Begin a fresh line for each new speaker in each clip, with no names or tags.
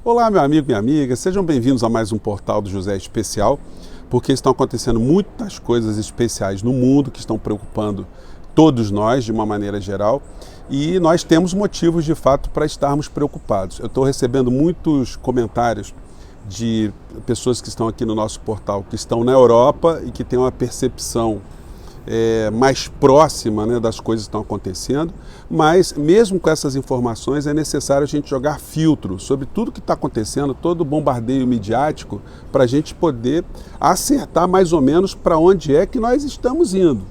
Olá, meu amigo, minha amiga, sejam bem-vindos a mais um Portal do José Especial, porque estão acontecendo muitas coisas especiais no mundo que estão preocupando todos nós de uma maneira geral e nós temos motivos de fato para estarmos preocupados. Eu estou recebendo muitos comentários de pessoas que estão aqui no nosso portal, que estão na Europa e que têm uma percepção mais próxima, né, das coisas que estão acontecendo, mas mesmo com essas informações é necessário a gente jogar filtro sobre tudo que está acontecendo, todo o bombardeio midiático, para a gente poder acertar mais ou menos para onde é que nós estamos indo.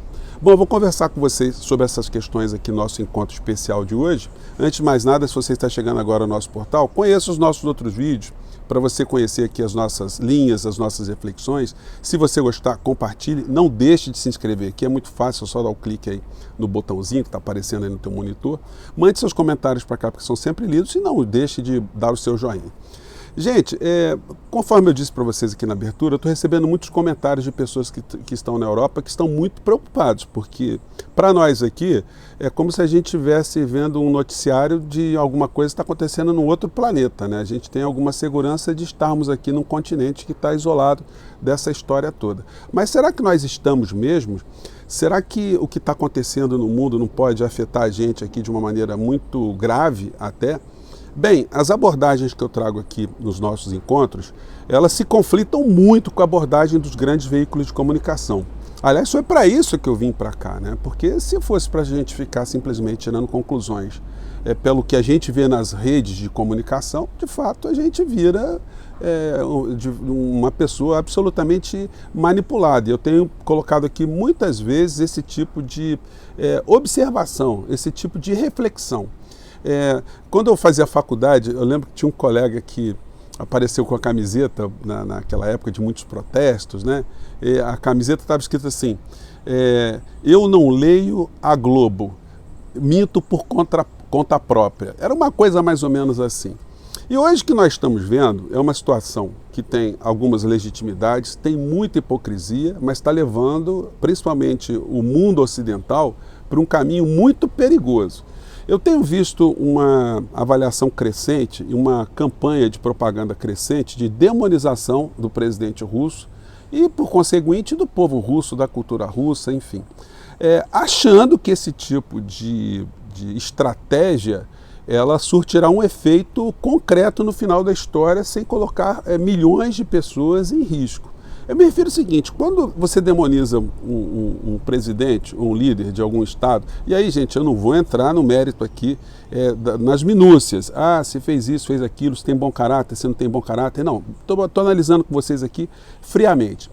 Bom, eu vou conversar com vocês sobre essas questões aqui no nosso encontro especial de hoje. Antes de mais nada, se você está chegando agora ao nosso portal, conheça os nossos outros vídeos, para você conhecer aqui as nossas linhas, as nossas reflexões. Se você gostar, compartilhe. Não deixe de se inscrever aqui, é muito fácil, é só dar o clique aí no botãozinho que está aparecendo aí no teu monitor. Mande seus comentários para cá, porque são sempre lidos, e não deixe de dar o seu joinha. Gente, conforme eu disse para vocês aqui na abertura, eu estou recebendo muitos comentários de pessoas que estão na Europa que estão muito preocupados, porque para nós aqui é como se a gente estivesse vendo um noticiário de alguma coisa que está acontecendo num outro planeta, né? A gente tem alguma segurança de estarmos aqui num continente que está isolado dessa história toda. Mas será que nós estamos mesmo? Será que o que está acontecendo no mundo não pode afetar a gente aqui de uma maneira muito grave até? Bem, as abordagens que eu trago aqui nos nossos encontros, elas se conflitam muito com a abordagem dos grandes veículos de comunicação. Aliás, foi para isso que eu vim para cá, né? Porque se fosse para a gente ficar simplesmente tirando conclusões pelo que a gente vê nas redes de comunicação, de fato a gente vira uma pessoa absolutamente manipulada. Eu tenho colocado aqui muitas vezes esse tipo de observação, esse tipo de reflexão. Quando eu fazia faculdade, eu lembro que tinha um colega que apareceu com a camiseta naquela época de muitos protestos, né? E a camiseta estava escrita assim: eu não leio a Globo, minto por conta própria. Era uma coisa mais ou menos assim. E hoje que nós estamos vendo é uma situação que tem algumas legitimidades, tem muita hipocrisia, mas está levando principalmente o mundo ocidental para um caminho muito perigoso. Eu tenho visto uma avaliação crescente e uma campanha de propaganda crescente de demonização do presidente russo e, por conseguinte, do povo russo, da cultura russa, enfim. Achando que esse tipo de estratégia ela surtirá um efeito concreto no final da história sem colocar milhões de pessoas em risco. Eu me refiro ao seguinte: quando você demoniza um presidente, um líder de algum estado, e aí, gente, eu não vou entrar no mérito aqui nas minúcias, se fez isso, fez aquilo, se tem bom caráter, se não tem bom caráter, não, estou analisando com vocês aqui friamente.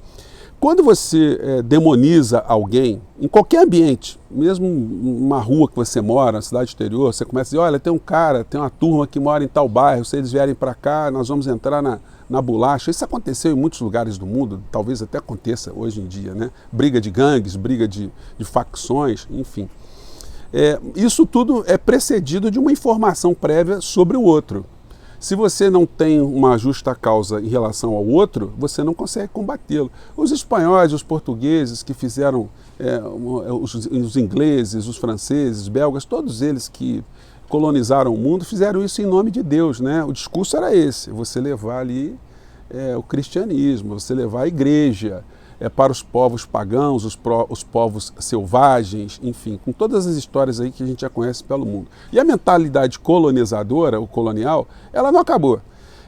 Quando você demoniza alguém, em qualquer ambiente, mesmo numa rua que você mora, na cidade exterior, você começa a dizer: olha, tem um cara, tem uma turma que mora em tal bairro, se eles vierem para cá, nós vamos entrar na bolacha. Isso aconteceu em muitos lugares do mundo, talvez até aconteça hoje em dia, né? Briga de gangues, briga de facções, enfim. Isso tudo é precedido de uma informação prévia sobre o outro. Se você não tem uma justa causa em relação ao outro, você não consegue combatê-lo. Os espanhóis, os portugueses que fizeram, os ingleses, os franceses, os belgas, todos eles que colonizaram o mundo, fizeram isso em nome de Deus, né? O discurso era esse: você levar ali o cristianismo, você levar a igreja para os povos pagãos, os povos selvagens, enfim, com todas as histórias aí que a gente já conhece pelo mundo. E a mentalidade colonizadora, o colonial, ela não acabou.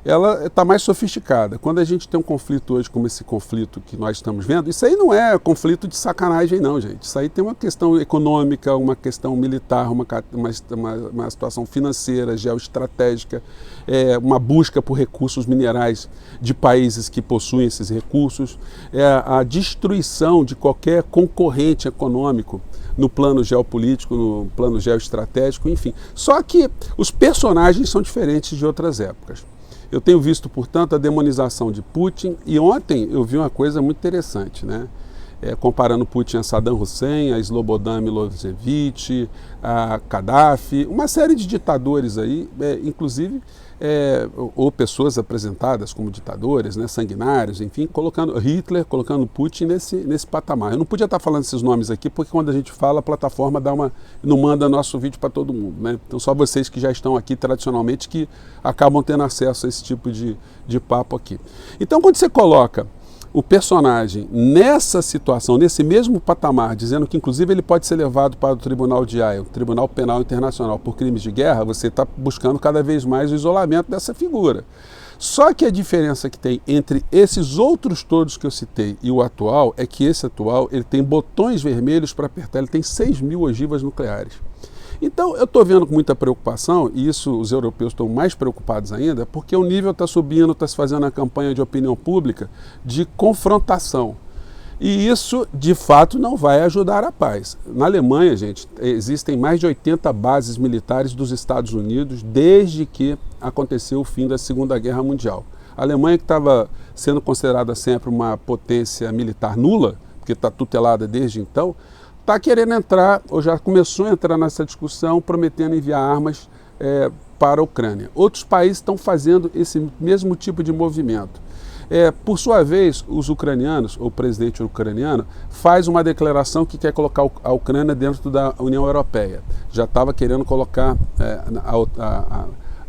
Ela está mais sofisticada. Quando a gente tem um conflito hoje como esse conflito que nós estamos vendo, isso aí não é conflito de sacanagem não, gente. Isso aí tem uma questão econômica, uma questão militar, uma situação financeira, geoestratégica, uma busca por recursos minerais de países que possuem esses recursos, a destruição de qualquer concorrente econômico no plano geopolítico, no plano geoestratégico, enfim. Só que os personagens são diferentes de outras épocas. Eu tenho visto, portanto, a demonização de Putin, e ontem eu vi uma coisa muito interessante, né? Comparando Putin a Saddam Hussein, a Slobodan Milosevic, a Gaddafi, uma série de ditadores aí, inclusive ou pessoas apresentadas como ditadores, né, sanguinários, enfim, colocando Hitler, colocando Putin nesse patamar. Eu não podia estar falando esses nomes aqui, porque quando a gente fala, a plataforma não manda nosso vídeo para todo mundo, né? Então só vocês que já estão aqui tradicionalmente que acabam tendo acesso a esse tipo de papo aqui. Então quando você coloca o personagem nessa situação, nesse mesmo patamar, dizendo que inclusive ele pode ser levado para o Tribunal de Haia, o Tribunal Penal Internacional, por crimes de guerra, você está buscando cada vez mais o isolamento dessa figura. Só que a diferença que tem entre esses outros todos que eu citei e o atual é que esse atual ele tem botões vermelhos para apertar, ele tem 6.000 ogivas nucleares. Então eu estou vendo com muita preocupação, e isso os europeus estão mais preocupados ainda, porque o nível está subindo, está se fazendo a campanha de opinião pública de confrontação. E isso, de fato, não vai ajudar a paz. Na Alemanha, gente, existem mais de 80 bases militares dos Estados Unidos desde que aconteceu o fim da Segunda Guerra Mundial. A Alemanha, que estava sendo considerada sempre uma potência militar nula, porque está tutelada desde então, está querendo entrar, ou já começou a entrar nessa discussão, prometendo enviar armas para a Ucrânia. Outros países estão fazendo esse mesmo tipo de movimento. Por sua vez, os ucranianos, o presidente ucraniano, faz uma declaração que quer colocar a Ucrânia dentro da União Europeia. Já estava querendo colocar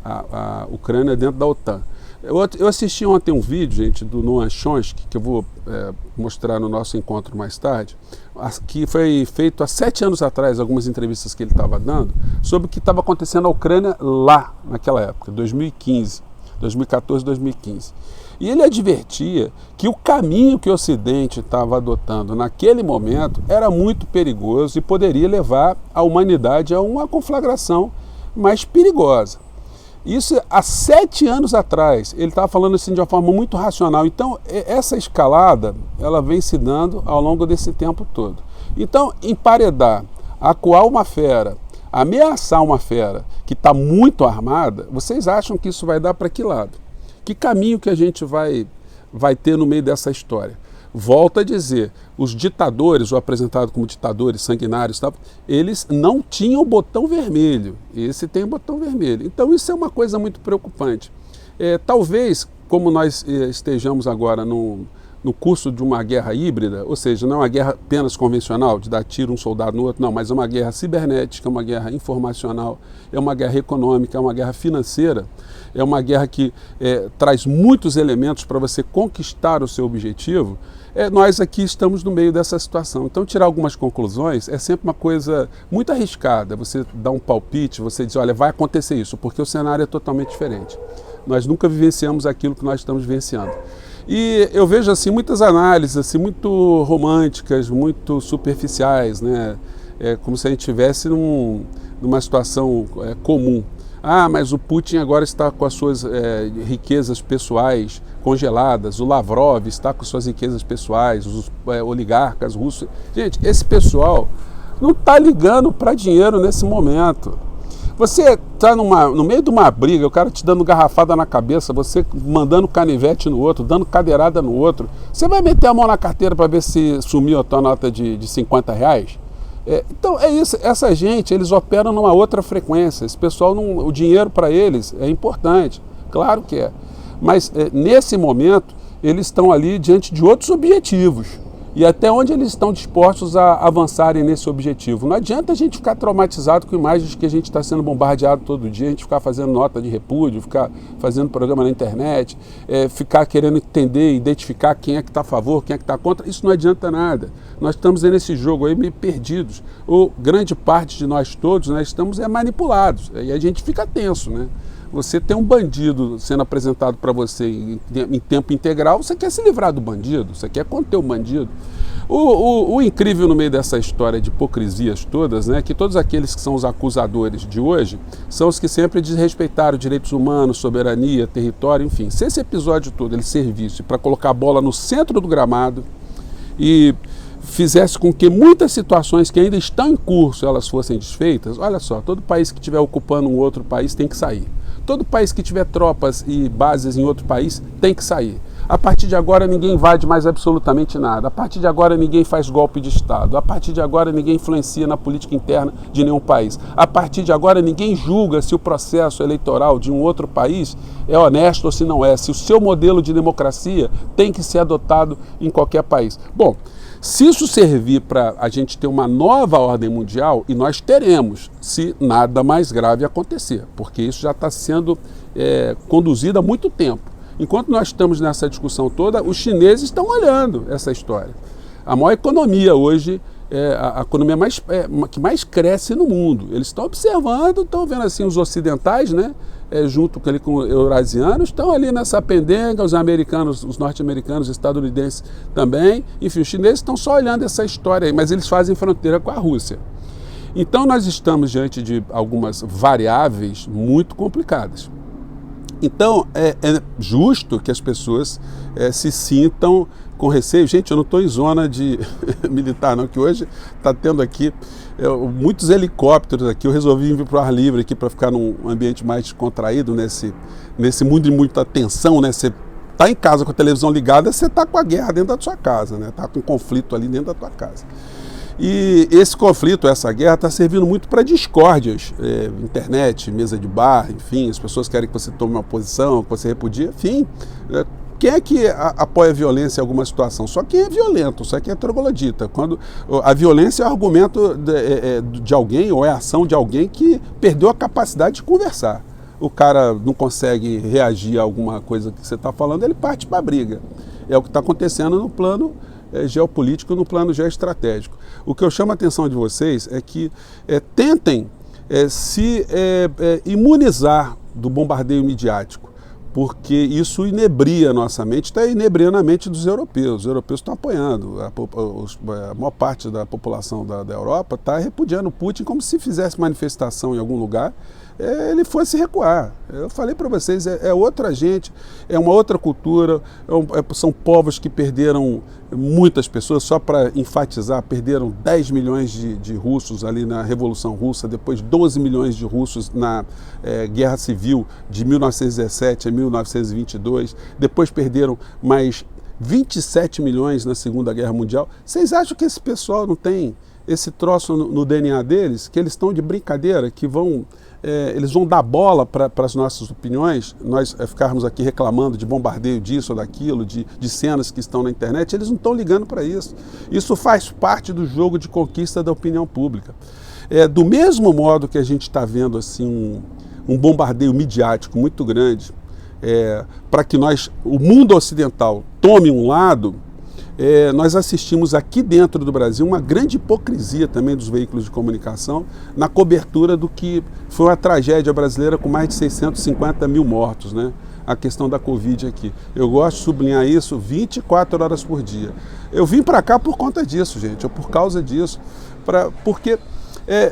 a Ucrânia dentro da OTAN. Eu assisti ontem um vídeo, gente, do Noam Chomsky, que eu vou mostrar no nosso encontro mais tarde, que foi feito há 7 anos atrás, algumas entrevistas que ele estava dando, sobre o que estava acontecendo na Ucrânia lá, naquela época, 2014, 2015. E ele advertia que o caminho que o Ocidente estava adotando naquele momento era muito perigoso e poderia levar a humanidade a uma conflagração mais perigosa. Isso há 7 anos atrás, ele estava falando assim de uma forma muito racional. Então, essa escalada, ela vem se dando ao longo desse tempo todo. Então, emparedar, acuar uma fera, ameaçar uma fera que está muito armada, vocês acham que isso vai dar para que lado? Que caminho que a gente vai ter no meio dessa história? Volto a dizer, os ditadores, ou apresentados como ditadores sanguinários, eles não tinham botão vermelho. Esse tem botão vermelho. Então isso é uma coisa muito preocupante. Talvez, como nós estejamos agora no curso de uma guerra híbrida, ou seja, não é uma guerra apenas convencional, de dar tiro um soldado no outro, não, mas é uma guerra cibernética, é uma guerra informacional, é uma guerra econômica, é uma guerra financeira, é uma guerra que traz muitos elementos para você conquistar o seu objetivo. Nós aqui estamos no meio dessa situação. Então, tirar algumas conclusões é sempre uma coisa muito arriscada. Você dá um palpite, você diz, olha, vai acontecer isso, porque o cenário é totalmente diferente. Nós nunca vivenciamos aquilo que nós estamos vivenciando. E eu vejo assim muitas análises assim, muito românticas, muito superficiais, né? Como se a gente estivesse numa situação comum. Ah, mas o Putin agora está com as suas riquezas pessoais congeladas, o Lavrov está com suas riquezas pessoais, os oligarcas russos. Gente, esse pessoal não está ligando para dinheiro nesse momento. Você está no meio de uma briga, o cara te dando garrafada na cabeça, você mandando canivete no outro, dando cadeirada no outro. Você vai meter a mão na carteira para ver se sumiu a tua nota de R$50? Então é isso, essa gente, eles operam numa outra frequência. Esse pessoal, o dinheiro para eles é importante, claro que é. Mas nesse momento, eles estão ali diante de outros objetivos. E até onde eles estão dispostos a avançarem nesse objetivo. Não adianta a gente ficar traumatizado com imagens que a gente está sendo bombardeado todo dia, a gente ficar fazendo nota de repúdio, ficar fazendo programa na internet, ficar querendo entender, identificar quem é que está a favor, quem é que está contra. Isso não adianta nada. Nós estamos nesse jogo aí meio perdidos. Ou grande parte de nós todos, né, estamos manipulados. E a gente fica tenso, né? Você tem um bandido sendo apresentado para você em tempo integral, você quer se livrar do bandido, você quer conter o bandido. O incrível no meio dessa história de hipocrisias todas, né, que todos aqueles que são os acusadores de hoje são os que sempre desrespeitaram direitos humanos, soberania, território, enfim. Se esse episódio todo ele servisse para colocar a bola no centro do gramado e fizesse com que muitas situações que ainda estão em curso elas fossem desfeitas, olha só, todo país que estiver ocupando um outro país tem que sair. Todo país que tiver tropas e bases em outro país tem que sair. A partir de agora ninguém invade mais absolutamente nada. A partir de agora ninguém faz golpe de Estado. A partir de agora ninguém influencia na política interna de nenhum país. A partir de agora ninguém julga se o processo eleitoral de um outro país é honesto ou se não é. Se o seu modelo de democracia tem que ser adotado em qualquer país. Bom, se isso servir para a gente ter uma nova ordem mundial, e nós teremos, se nada mais grave acontecer, porque isso já está sendo conduzido há muito tempo. Enquanto nós estamos nessa discussão toda, os chineses estão olhando essa história. A maior economia hoje, a economia que mais cresce no mundo. Eles estão observando, estão vendo assim os ocidentais, né, junto com os eurasianos, estão ali nessa pendenga, os americanos, os norte-americanos, os estadunidenses também. Enfim, os chineses estão só olhando essa história aí, mas eles fazem fronteira com a Rússia. Então nós estamos diante de algumas variáveis muito complicadas. Então, é justo que as pessoas se sintam com receio. Gente, eu não estou em zona de militar, não, que hoje está tendo aqui muitos helicópteros aqui. Eu resolvi vir para o ar livre aqui para ficar num ambiente mais descontraído nesse mundo de muita tensão, né? Você está em casa com a televisão ligada, você está com a guerra dentro da sua casa, né? Está com um conflito ali dentro da tua casa. E esse conflito, essa guerra, está servindo muito para discórdias, internet, mesa de bar, enfim, as pessoas querem que você tome uma posição, que você repudie, enfim. Quem é que apoia a violência em alguma situação? Só quem é violento, só quem é troglodita. Quando a violência é o argumento de alguém, ou é a ação de alguém que perdeu a capacidade de conversar. O cara não consegue reagir a alguma coisa que você está falando, ele parte para a briga. É o que está acontecendo no plano geopolítico, no plano geoestratégico. O que eu chamo a atenção de vocês é que tentem se imunizar do bombardeio midiático, porque isso inebria a nossa mente, está inebriando a mente dos europeus. Os europeus estão apoiando, a maior parte da população da Europa está repudiando Putin como se fizesse manifestação em algum lugar, ele fosse recuar. Eu falei para vocês, é outra gente, é uma outra cultura, são povos que perderam muitas pessoas, só para enfatizar, perderam 10 milhões de russos ali na Revolução Russa, depois 12 milhões de russos na Guerra Civil de 1917 a 1922, depois perderam mais 27 milhões na Segunda Guerra Mundial. Vocês acham que esse pessoal não tem esse troço no DNA deles, que eles estão de brincadeira, que eles vão dar bola para as nossas opiniões, nós ficarmos aqui reclamando de bombardeio disso ou daquilo, de cenas que estão na internet, eles não estão ligando para isso. Isso faz parte do jogo de conquista da opinião pública. Do mesmo modo que a gente está vendo assim, um bombardeio midiático muito grande, para que o mundo ocidental tome um lado, nós assistimos aqui dentro do Brasil uma grande hipocrisia também dos veículos de comunicação na cobertura do que foi uma tragédia brasileira com mais de 650 mil mortos, né? A questão da Covid aqui. Eu gosto de sublinhar isso 24 horas por dia. Eu vim para cá por conta disso, gente, ou por causa disso, porque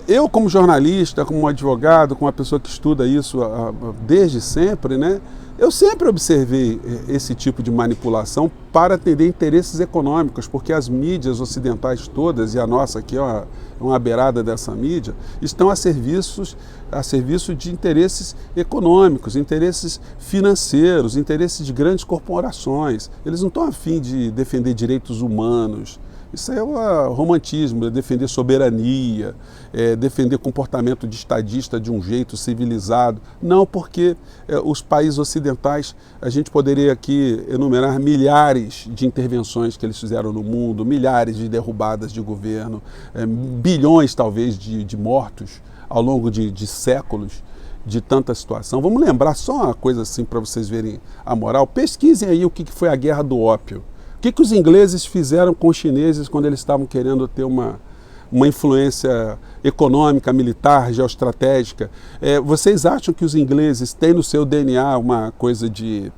eu como jornalista, como advogado, como uma pessoa que estuda isso desde sempre, né? Eu sempre observei esse tipo de manipulação para atender interesses econômicos, porque as mídias ocidentais todas, e a nossa aqui é uma beirada dessa mídia, estão a serviço de interesses econômicos, interesses financeiros, interesses de grandes corporações. Eles não estão a fim de defender direitos humanos. Isso é o romantismo, é defender soberania, defender comportamento de estadista de um jeito civilizado. Não, porque os países ocidentais, a gente poderia aqui enumerar milhares de intervenções que eles fizeram no mundo, milhares de derrubadas de governo, bilhões talvez de mortos ao longo de séculos de tanta situação. Vamos lembrar só uma coisa assim para vocês verem a moral. Pesquisem aí o que foi a Guerra do Ópio. O que os ingleses fizeram com os chineses quando eles estavam querendo ter uma influência econômica, militar, geoestratégica? Vocês acham que os ingleses têm no seu DNA uma coisa de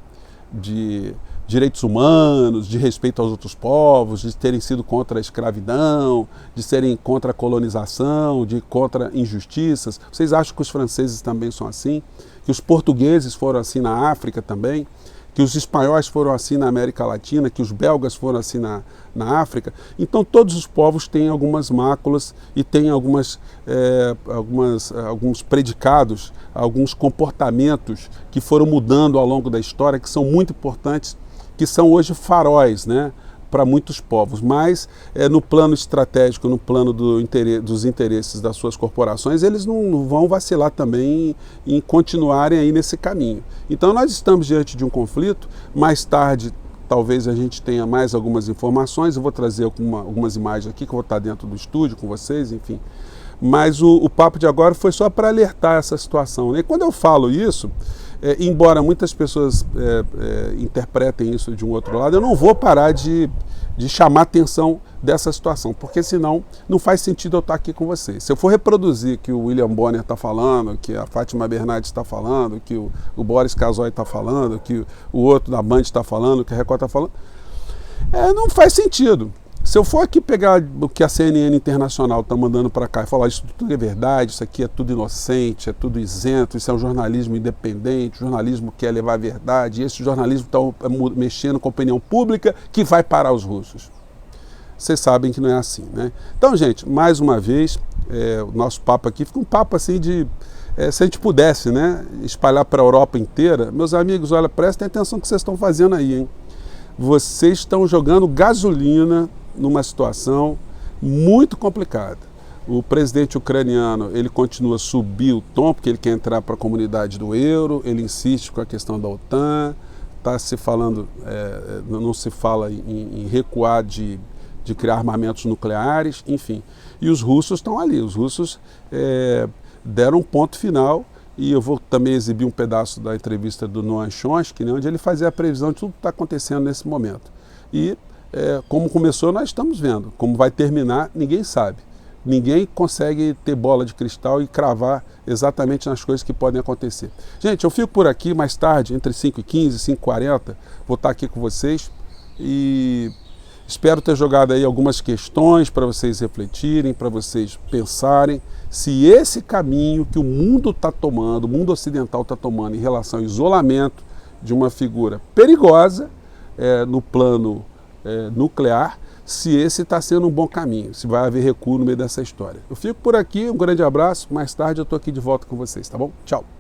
direitos humanos, de respeito aos outros povos, de terem sido contra a escravidão, de serem contra a colonização, contra injustiças? Vocês acham que os franceses também são assim? Que os portugueses foram assim na África também? Que os espanhóis foram assim na América Latina, que os belgas foram assim na África? Então todos os povos têm algumas máculas e têm alguns predicados, alguns comportamentos que foram mudando ao longo da história, que são muito importantes que são hoje faróis, né, para muitos povos, mas no plano estratégico, no plano dos interesses das suas corporações, eles não vão vacilar também em continuarem aí nesse caminho. Então nós estamos diante de um conflito. Mais tarde talvez a gente tenha mais algumas informações, eu vou trazer algumas imagens aqui que eu vou estar dentro do estúdio com vocês, enfim. Mas o papo de agora foi só para alertar essa situação, né? E quando eu falo isso, embora muitas pessoas interpretem isso de um outro lado, eu não vou parar de chamar atenção dessa situação, porque senão não faz sentido eu estar aqui com vocês. Se eu for reproduzir o que o William Bonner está falando, que a Fátima Bernardes está falando, que o Boris Casoy está falando, que o outro da Band está falando, que a Record está falando, não faz sentido. Se eu for aqui pegar o que a CNN Internacional está mandando para cá e falar isso tudo é verdade, isso aqui é tudo inocente, é tudo isento, isso é um jornalismo independente, o jornalismo quer levar a verdade, e esse jornalismo está mexendo com a opinião pública que vai parar os russos. Vocês sabem que não é assim, né? Então, gente, mais uma vez, o nosso papo aqui fica um papo assim de... se a gente pudesse, né, espalhar para a Europa inteira, meus amigos, olha, prestem atenção no que vocês estão fazendo aí, hein? Vocês estão jogando gasolina numa situação muito complicada. O presidente ucraniano, ele continua a subir o tom, porque ele quer entrar para a comunidade do euro, ele insiste com a questão da OTAN, está se falando, não se fala em recuar de criar armamentos nucleares, enfim. E os russos estão ali, os russos deram um ponto final, e eu vou também exibir um pedaço da entrevista do Noam Chomsky, né, onde ele fazia a previsão de tudo que está acontecendo nesse momento. E como começou, nós estamos vendo. Como vai terminar, ninguém sabe. Ninguém consegue ter bola de cristal e cravar exatamente nas coisas que podem acontecer. Gente, eu fico por aqui mais tarde, entre 5h15 e 5h40, vou estar aqui com vocês e espero ter jogado aí algumas questões para vocês refletirem, para vocês pensarem se esse caminho que o mundo está tomando, o mundo ocidental está tomando em relação ao isolamento de uma figura perigosa no plano nuclear, se esse está sendo um bom caminho, se vai haver recuo no meio dessa história. Eu fico por aqui, um grande abraço, mais tarde eu estou aqui de volta com vocês, tá bom? Tchau!